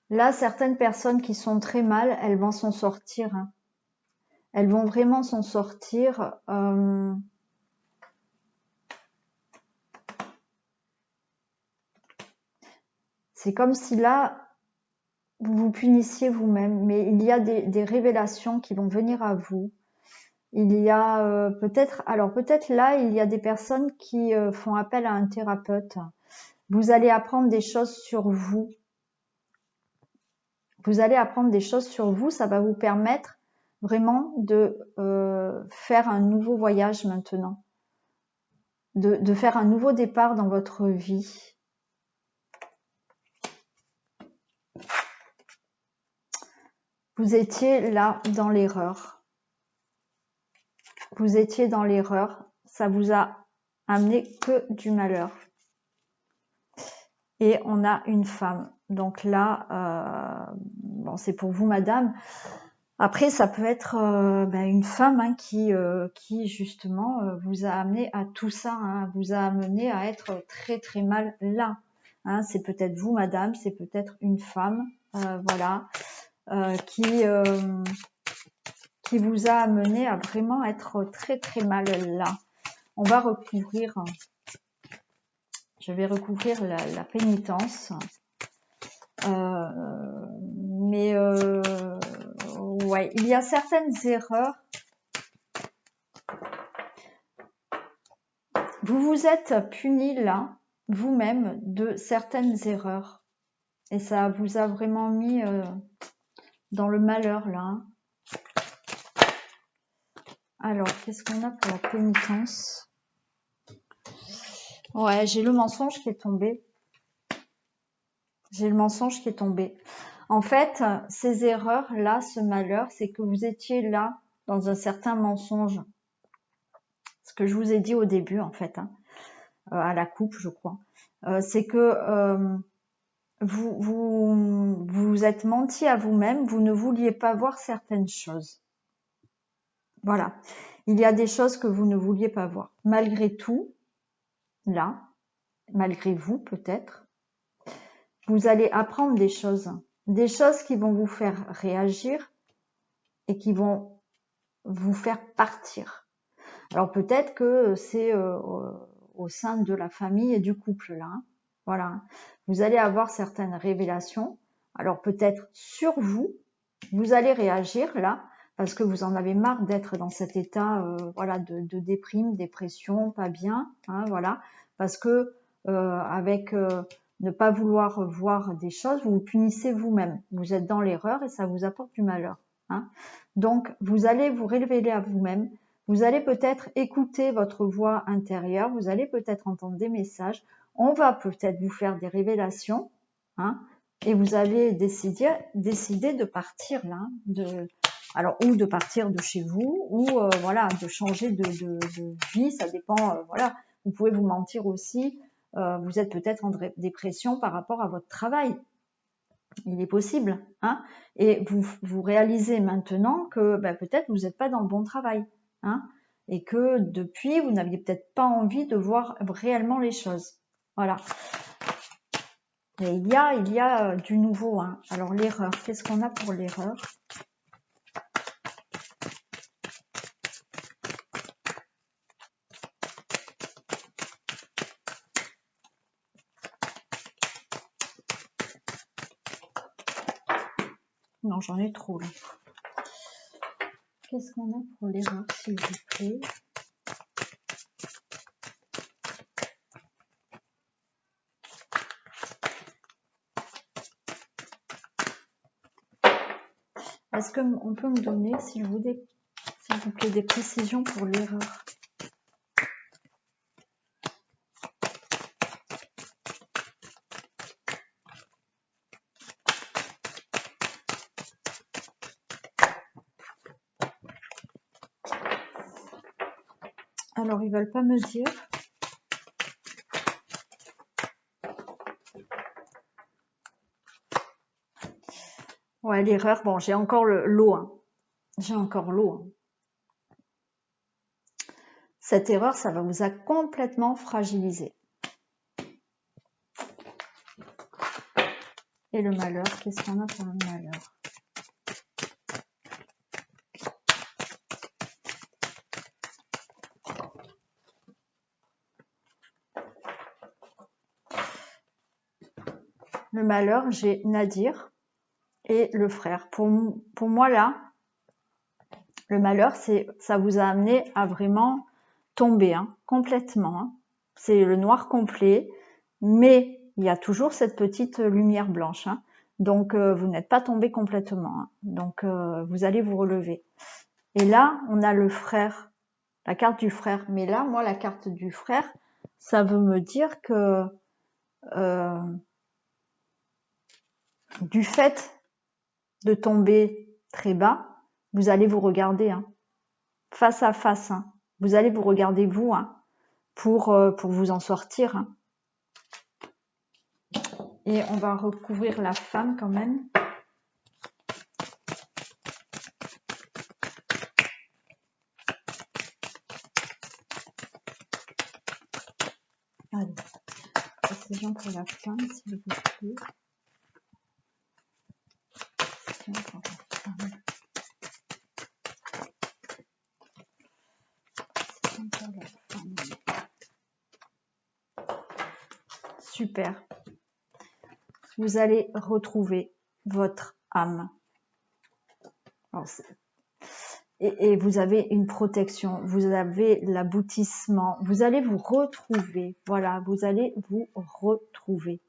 Là, certaines personnes qui sont très mal, elles vont s'en sortir. Hein. Elles vont vraiment s'en sortir. C'est comme si là, vous vous punissiez vous-même, mais il y a des révélations qui vont venir à vous. Il y a peut-être, alors peut-être là, il y a des personnes qui font appel à un thérapeute. Vous allez apprendre des choses sur vous. Vous allez apprendre des choses sur vous. Ça va vous permettre vraiment de faire un nouveau voyage maintenant. De faire un nouveau départ dans votre vie. Vous étiez là dans l'erreur. Vous étiez dans l'erreur. Ça vous a amené que du malheur. Et on a une femme. Donc là, bon, c'est pour vous, madame. Après, ça peut être une femme hein, qui justement vous a amené à tout ça, hein, vous a amené à être très très mal là. Hein. C'est peut-être vous, madame, c'est peut-être une femme, voilà, qui vous a amené à vraiment être très très mal là. On va recouvrir, je vais recouvrir la pénitence. Mais ouais, il y a certaines erreurs. Vous vous êtes puni là, vous-même, de certaines erreurs. Et ça vous a vraiment mis dans le malheur là. Hein. Alors, qu'est-ce qu'on a pour la pénitence? Ouais, j'ai le mensonge qui est tombé. J'ai le mensonge qui est tombé. En fait, ces erreurs-là, ce malheur, c'est que vous étiez là dans un certain mensonge. Ce que je vous ai dit au début, en fait, hein, à la coupe, je crois. C'est que vous êtes menti à vous-même, vous ne vouliez pas voir certaines choses. Voilà. Il y a des choses que vous ne vouliez pas voir. Malgré tout, là, malgré vous peut-être, vous allez apprendre des choses qui vont vous faire réagir et qui vont vous faire partir. Alors peut-être que c'est au sein de la famille et du couple là. Hein. Voilà. Vous allez avoir certaines révélations. Alors peut-être sur vous, vous allez réagir là parce que vous en avez marre d'être dans cet état voilà de déprime, dépression, pas bien, hein, voilà, parce que avec ne pas vouloir voir des choses, vous vous punissez vous-même. Vous êtes dans l'erreur et ça vous apporte du malheur. Hein. Donc vous allez vous révéler à vous-même. Vous allez peut-être écouter votre voix intérieure, vous allez peut-être entendre des messages, on va peut-être vous faire des révélations, hein, et vous allez décider de partir là, alors ou de partir de chez vous, ou voilà, de changer de vie, ça dépend, voilà, vous pouvez vous mentir aussi, vous êtes peut-être en dépression par rapport à votre travail. Il est possible, hein, et vous réalisez maintenant que peut-être vous n'êtes pas dans le bon travail, hein, et que depuis vous n'aviez peut-être pas envie de voir réellement les choses. Voilà. Et il y a du nouveau. Hein. Alors l'erreur, qu'est-ce qu'on a pour l'erreur? Non, j'en ai trop là. Qu'est-ce qu'on a pour l'erreur, s'il vous plaît? Est-ce qu'on peut me donner, s'il vous plaît, des précisions pour l'erreur? Alors, ils veulent pas me dire. Ouais, l'erreur, bon, j'ai encore l'eau. Hein. J'ai encore l'eau. Hein. Cette erreur, ça va vous a complètement fragilisé. Et le malheur, qu'est-ce qu'on a pour le malheur? Le malheur, j'ai Nadir et le frère. Pour moi, là, Le malheur, ça vous a amené à vraiment tomber, hein, complètement. Hein. C'est le noir complet, mais il y a toujours cette petite lumière blanche. Hein. Donc, vous n'êtes pas tombé complètement. Hein. Donc, vous allez vous relever. Et là, on a le frère, la carte du frère. Mais là, moi, la carte du frère, ça veut me dire que du fait de tomber très bas, vous allez vous regarder hein, face à face. Hein. Vous allez vous regarder vous hein, pour vous en sortir. Hein. Et on va recouvrir la femme quand même. Allez, précision pour la femme, s'il vous plaît. Précision pour la femme. Précision pour la femme. Super. Vous allez retrouver votre âme. Alors, et vous avez une protection, vous avez l'aboutissement, vous allez vous retrouver, voilà, vous allez vous retrouver.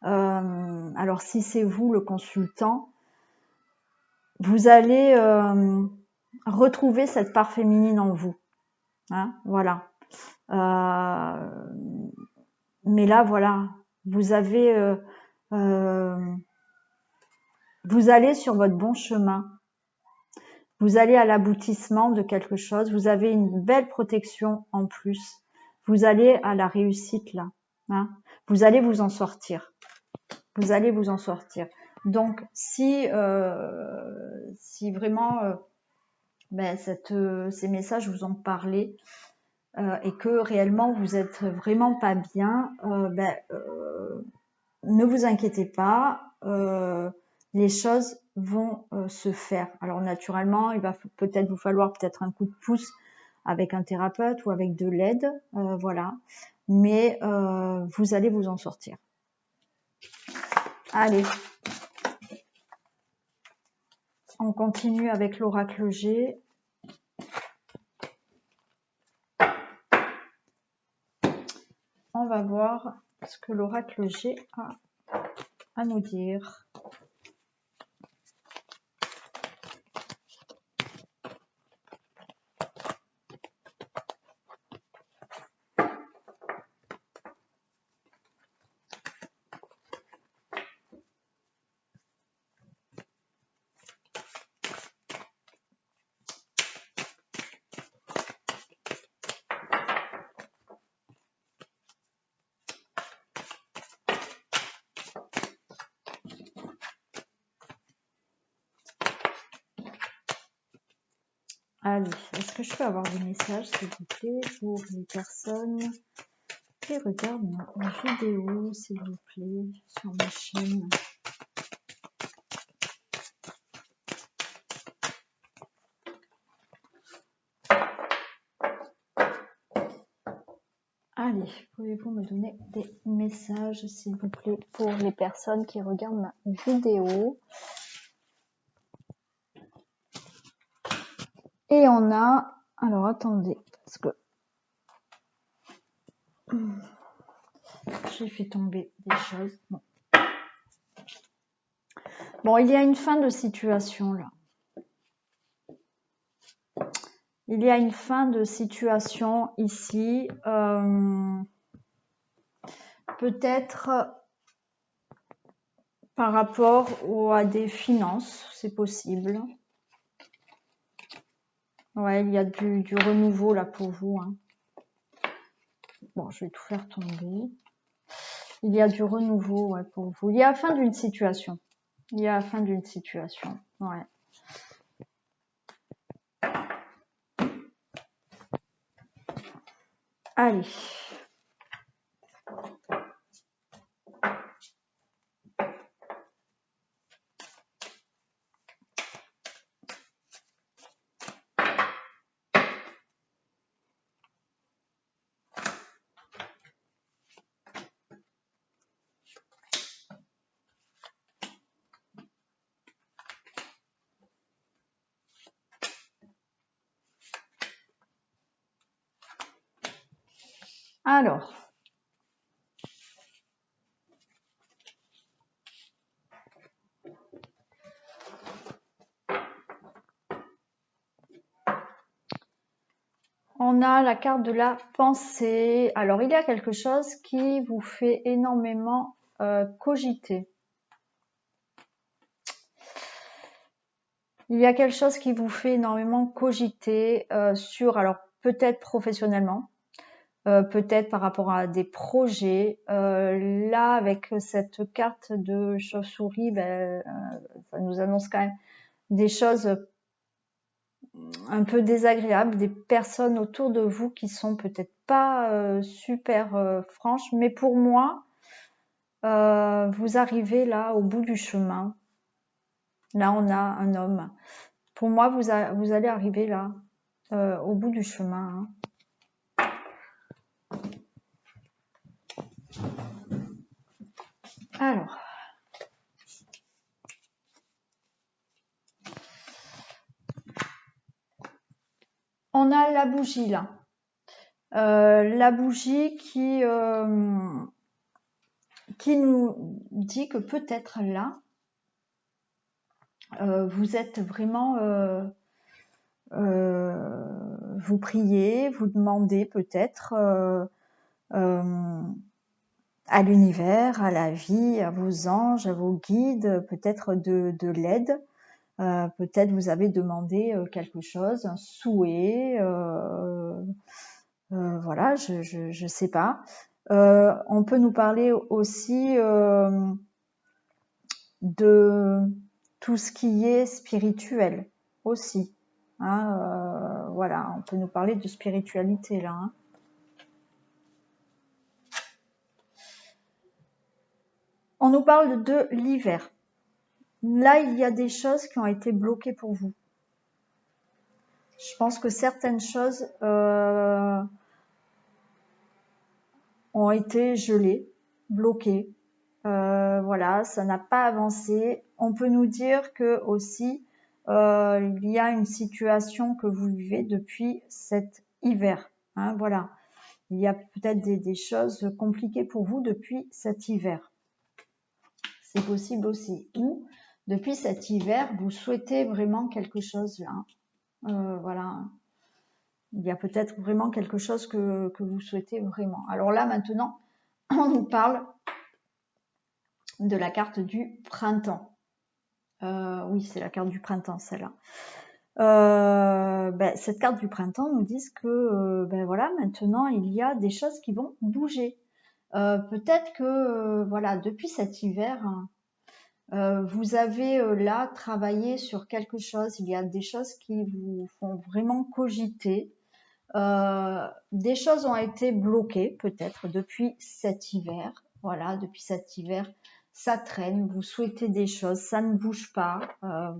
Alors si c'est vous le consultant, vous allez retrouver cette part féminine en vous, hein, voilà. Mais là, voilà, vous avez, vous allez sur votre bon chemin. Vous allez à l'aboutissement de quelque chose. Vous avez une belle protection en plus. Vous allez à la réussite là. Hein. Vous allez vous en sortir. Vous allez vous en sortir. Donc, si vraiment ces messages vous ont parlé et que réellement vous êtes vraiment pas bien, ne vous inquiétez pas. Les choses vont se faire. Alors naturellement, il va peut-être vous falloir peut-être un coup de pouce avec un thérapeute ou avec de l'aide, voilà. Mais vous allez vous en sortir. Allez, on continue avec l'oracle G. On va voir ce que l'oracle G a à nous dire. Allez, est-ce que je peux avoir des messages, s'il vous plaît, pour les personnes qui regardent ma vidéo, s'il vous plaît, sur ma chaîne. Allez, pouvez-vous me donner des messages, s'il vous plaît, pour les personnes qui regardent ma vidéo. Et on a... Alors, attendez, parce que... J'ai fait tomber des choses. Bon, il y a une fin de situation, là. Il y a une fin de situation ici. Peut-être par rapport à des finances, c'est possible. Ouais, il y a du renouveau là pour vous. Hein. Bon, je vais tout faire tomber. Il y a du renouveau ouais, pour vous. Il y a la fin d'une situation. Il y a la fin d'une situation. Ouais. Allez. Alors, on a la carte de la pensée. Alors, il y a quelque chose qui vous fait énormément cogiter. Il y a quelque chose qui vous fait énormément cogiter sur, alors peut-être professionnellement, peut-être par rapport à des projets. Là, avec cette carte de chauve-souris, ça nous annonce quand même des choses un peu désagréables, des personnes autour de vous qui sont peut-être pas super franches, mais pour moi, vous arrivez là au bout du chemin. Là, on a un homme. Pour moi, vous allez arriver là au bout du chemin. Alors, on a la bougie là. La bougie qui nous dit que peut-être là, vous êtes vraiment, vous priez, vous demandez peut-être à l'univers, à la vie, à vos anges, à vos guides, peut-être de l'aide. Peut-être vous avez demandé quelque chose, un souhait, voilà, je sais pas. On peut nous parler aussi de tout ce qui est spirituel aussi. Hein, voilà, on peut nous parler de spiritualité là. Hein. On nous parle de l'hiver. Là, il y a des choses qui ont été bloquées pour vous. Je pense que certaines choses ont été gelées, bloquées. Voilà, ça n'a pas avancé. On peut nous dire que aussi il y a une situation que vous vivez depuis cet hiver. Hein, voilà, il y a peut-être des choses compliquées pour vous depuis cet hiver. C'est possible aussi. Ou depuis cet hiver, vous souhaitez vraiment quelque chose là. Voilà. Il y a peut-être vraiment quelque chose que vous souhaitez vraiment. Alors là, maintenant, on nous parle de la carte du printemps. Oui, c'est la carte du printemps, celle-là. Cette carte du printemps nous dit que voilà, maintenant, il y a des choses qui vont bouger. Peut-être que voilà, depuis cet hiver, vous avez là travaillé sur quelque chose. Il y a des choses qui vous font vraiment cogiter. Des choses ont été bloquées peut-être depuis cet hiver. Voilà, depuis cet hiver, ça traîne. Vous souhaitez des choses, ça ne bouge pas.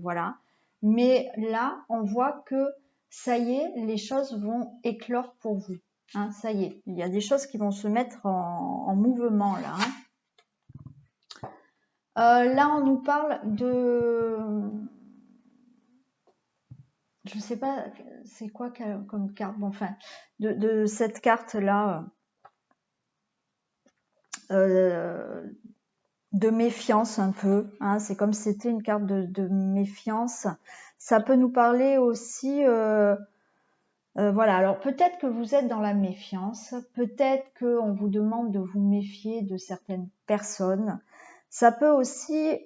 Voilà. Mais là, on voit que ça y est, les choses vont éclore pour vous. Hein, ça y est, il y a des choses qui vont se mettre en mouvement là. Hein. Là, on nous parle de... Je sais pas, c'est quoi comme carte, bon, enfin, de cette carte-là, de méfiance un peu. Hein, c'est comme si c'était une carte de méfiance. Ça peut nous parler aussi... voilà, alors peut-être que vous êtes dans la méfiance, peut-être qu'on vous demande de vous méfier de certaines personnes. Ça peut aussi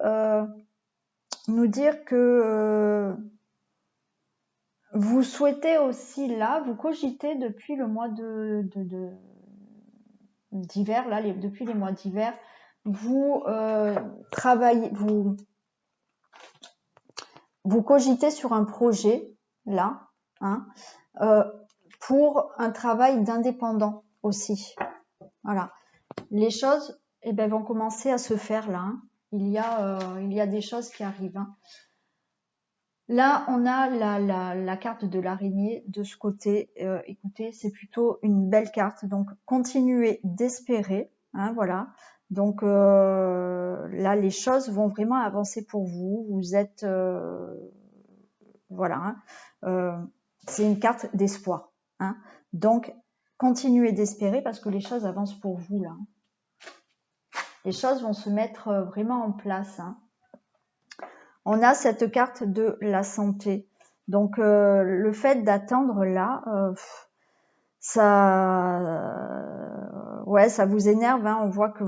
nous dire que vous souhaitez aussi là, vous cogitez depuis le mois d'hiver, là, depuis les mois d'hiver, vous travaillez, vous cogitez sur un projet là, hein, pour un travail d'indépendant aussi. Voilà, les choses vont commencer à se faire là. Hein. Il y a des choses qui arrivent. Hein. Là, on a la carte de l'araignée de ce côté. Écoutez, c'est plutôt une belle carte. Donc, continuez d'espérer. Hein, voilà. Donc, là, les choses vont vraiment avancer pour vous. Vous êtes... voilà. Hein. C'est une carte d'espoir. Hein. Donc, continuez d'espérer parce que les choses avancent pour vous là. Les choses vont se mettre vraiment en place. Hein. On a cette carte de la santé. Donc, le fait d'attendre là, ça vous énerve. Hein. On voit que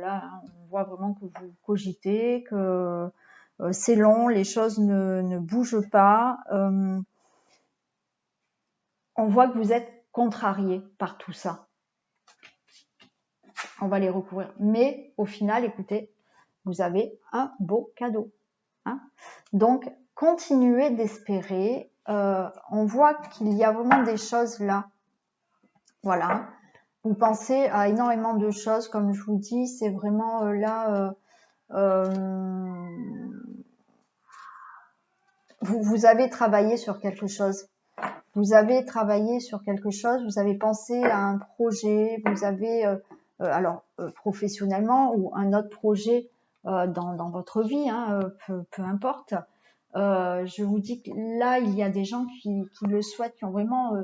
là, hein, on voit vraiment que vous cogitez, que c'est long, les choses ne bougent pas. On voit que vous êtes contrarié par tout ça. On va les recouvrir. Mais au final, écoutez, vous avez un beau cadeau. Hein. Donc, continuez d'espérer. On voit qu'il y a vraiment des choses là. Voilà. Vous pensez à énormément de choses, comme je vous dis, c'est vraiment là. Vous avez travaillé sur quelque chose. Vous avez travaillé sur quelque chose, vous avez pensé à un projet, vous avez, professionnellement ou un autre projet dans votre vie, hein, peu importe. Je vous dis que là, il y a des gens qui le souhaitent, qui ont vraiment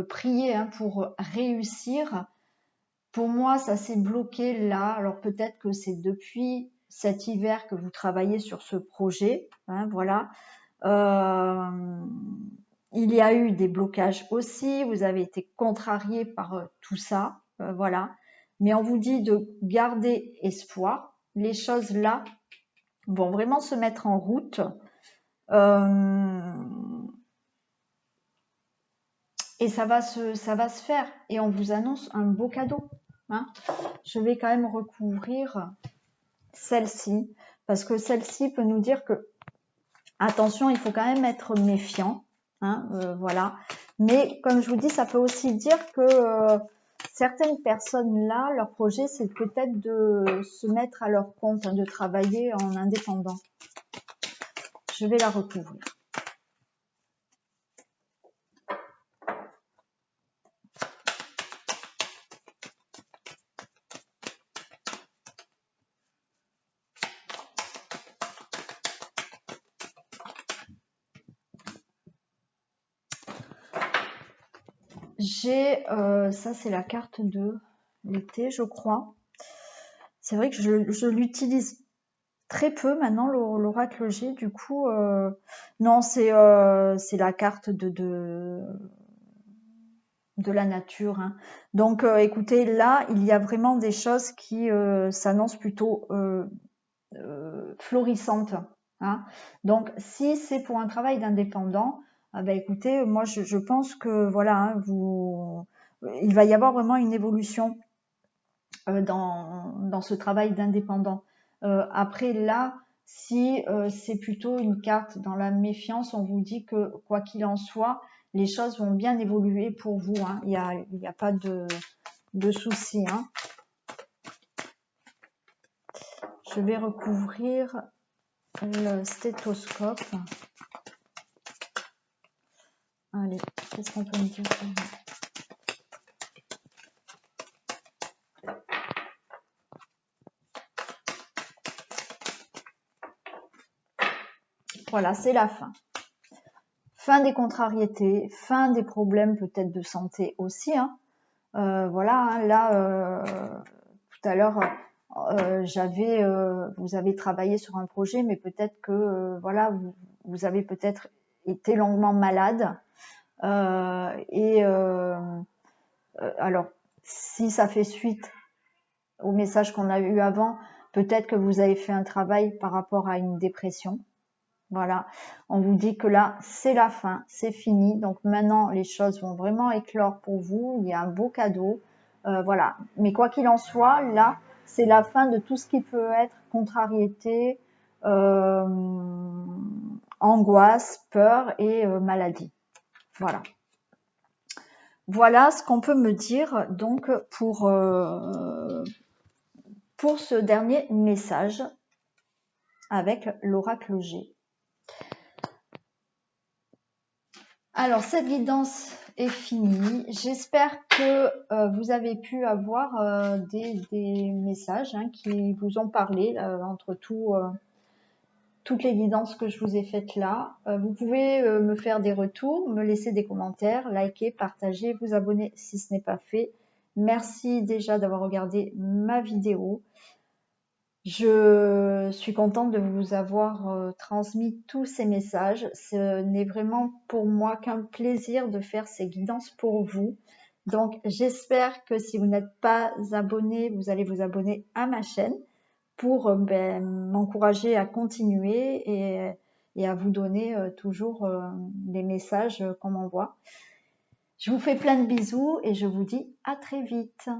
prié hein, pour réussir. Pour moi, ça s'est bloqué là. Alors peut-être que c'est depuis cet hiver que vous travaillez sur ce projet. Hein, voilà. Il y a eu des blocages aussi, vous avez été contrarié par tout ça, voilà. Mais on vous dit de garder espoir. Les choses là vont vraiment se mettre en route. Et ça va se faire. Et on vous annonce un beau cadeau. Hein. Je vais quand même recouvrir celle-ci, parce que celle-ci peut nous dire que, attention, il faut quand même être méfiant. Hein, voilà. Mais comme je vous dis, ça peut aussi dire que certaines personnes là, leur projet, c'est peut-être de se mettre à leur compte, hein, de travailler en indépendant. Je vais la recouvrir. J'ai, ça c'est la carte de l'été, je crois. C'est vrai que je l'utilise très peu maintenant, l'oracle G. Du coup, non, c'est la carte de la nature. Hein. Donc, écoutez, là, il y a vraiment des choses qui s'annoncent plutôt florissantes. Hein. Donc, si c'est pour un travail d'indépendant, ah ben, écoutez, moi, je pense que voilà, hein, il va y avoir vraiment une évolution dans ce travail d'indépendant. Après, là, si c'est plutôt une carte dans la méfiance, on vous dit que quoi qu'il en soit, les choses vont bien évoluer pour vous. Hein. Il y a pas de souci. Hein. Je vais recouvrir le stéthoscope. Allez, qu'est-ce qu'on peut me dire? Voilà, c'est la fin. Fin des contrariétés, fin des problèmes peut-être de santé aussi. Hein. Voilà, hein, là, tout à l'heure, vous avez travaillé sur un projet, mais peut-être que voilà, vous avez peut-être été longuement malade. Alors, si ça fait suite au message qu'on a eu avant, peut-être que vous avez fait un travail par rapport à une dépression. Voilà, on vous dit que là, c'est la fin, c'est fini. Donc maintenant, les choses vont vraiment éclore pour vous. Il y a un beau cadeau. Voilà. Mais quoi qu'il en soit, là, c'est la fin de tout ce qui peut être contrariété, angoisse, peur et maladie. Voilà. Voilà ce qu'on peut me dire donc pour ce dernier message avec l'oracle G. Alors, cette guidance est finie. J'espère que vous avez pu avoir des messages hein, qui vous ont parlé entre tout toutes les guidances que je vous ai faites là. Vous pouvez me faire des retours, me laisser des commentaires, liker, partager, vous abonner si ce n'est pas fait. Merci déjà d'avoir regardé ma vidéo. Je suis contente de vous avoir transmis tous ces messages. Ce n'est vraiment pour moi qu'un plaisir de faire ces guidances pour vous. Donc, j'espère que si vous n'êtes pas abonné, vous allez vous abonner à ma chaîne pour m'encourager à continuer et à vous donner toujours les messages qu'on m'envoie. Je vous fais plein de bisous et je vous dis à très vite.